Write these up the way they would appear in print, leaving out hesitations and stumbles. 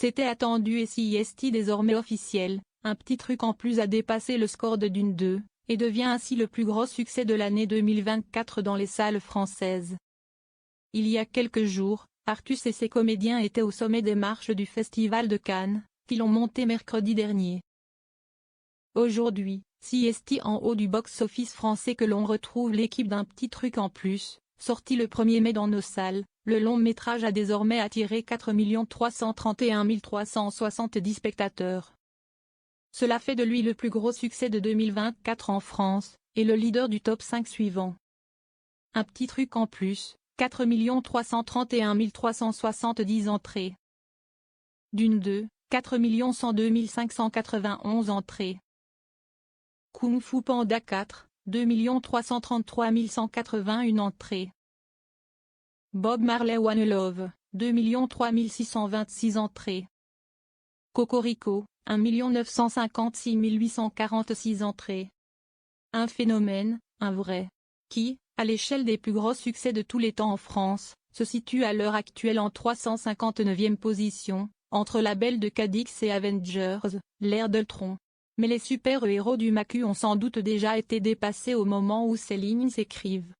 C'était attendu et CIST désormais officiel, un petit truc en plus a dépassé le score de Dune 2, et devient ainsi le plus gros succès de l'année 2024 dans les salles françaises. Il y a quelques jours, Artus et ses comédiens étaient au sommet des marches du Festival de Cannes, qui l'ont monté mercredi dernier. Aujourd'hui, CIST en haut du box-office français que l'on retrouve l'équipe d'un petit truc en plus, sorti le 1er mai dans nos salles, le long-métrage a désormais attiré 4 331 370 spectateurs. Cela fait de lui le plus gros succès de 2024 en France, et le leader du top 5 suivant. Un petit truc en plus, 4 331 370 entrées. Dune 2, 4 102 591 entrées. Kung Fu Panda 4, 2 333 181 entrées. Bob Marley One Love, 2 003 626 entrées. Cocorico, 1 956 846 entrées. Un phénomène, un vrai, qui, à l'échelle des plus gros succès de tous les temps en France, se situe à l'heure actuelle en 359e position, entre La Belle de Cadix et Avengers, l'ère d'Ultron. Mais les super-héros du Macu ont sans doute déjà été dépassés au moment où ces lignes s'écrivent.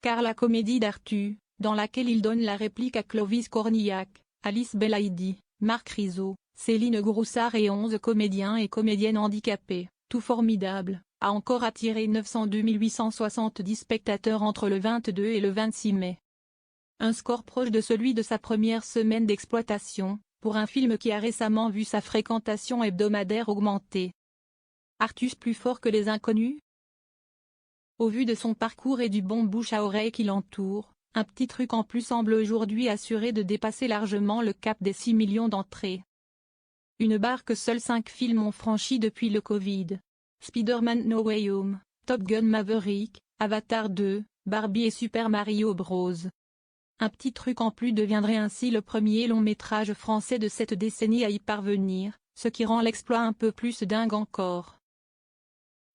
Car la comédie d'Artus, dans laquelle il donne la réplique à Clovis Cornillac, Alice Belaïdi, Marc Rizzo, Céline Groussard et 11 comédiens et comédiennes handicapés, tout formidable, a encore attiré 902 870 spectateurs entre le 22 et le 26 mai. Un score proche de celui de sa première semaine d'exploitation, pour un film qui a récemment vu sa fréquentation hebdomadaire augmenter. Artus plus fort que les inconnus? Au vu de son parcours et du bon bouche à oreille qui l'entoure, un petit truc en plus semble aujourd'hui assuré de dépasser largement le cap des 6 millions d'entrées. Une barre que seuls 5 films ont franchi depuis le Covid. Spider-Man No Way Home, Top Gun Maverick, Avatar 2, Barbie et Super Mario Bros. Un petit truc en plus deviendrait ainsi le premier long-métrage français de cette décennie à y parvenir, ce qui rend l'exploit un peu plus dingue encore.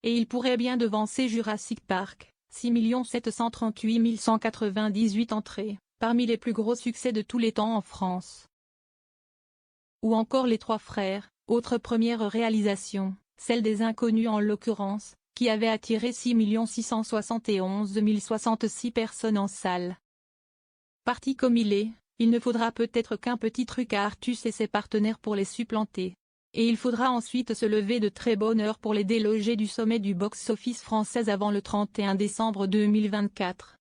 Et il pourrait bien devancer Jurassic Park, 6 738 198 entrées, parmi les plus gros succès de tous les temps en France. Ou encore Les Trois Frères, autre première réalisation, celle des Inconnus en l'occurrence, qui avait attiré 6 671 066 personnes en salle. Parti comme il ne faudra peut-être qu'un petit truc à Artus et ses partenaires pour les supplanter. Et il faudra ensuite se lever de très bonne heure pour les déloger du sommet du box-office français avant le 31 décembre 2024.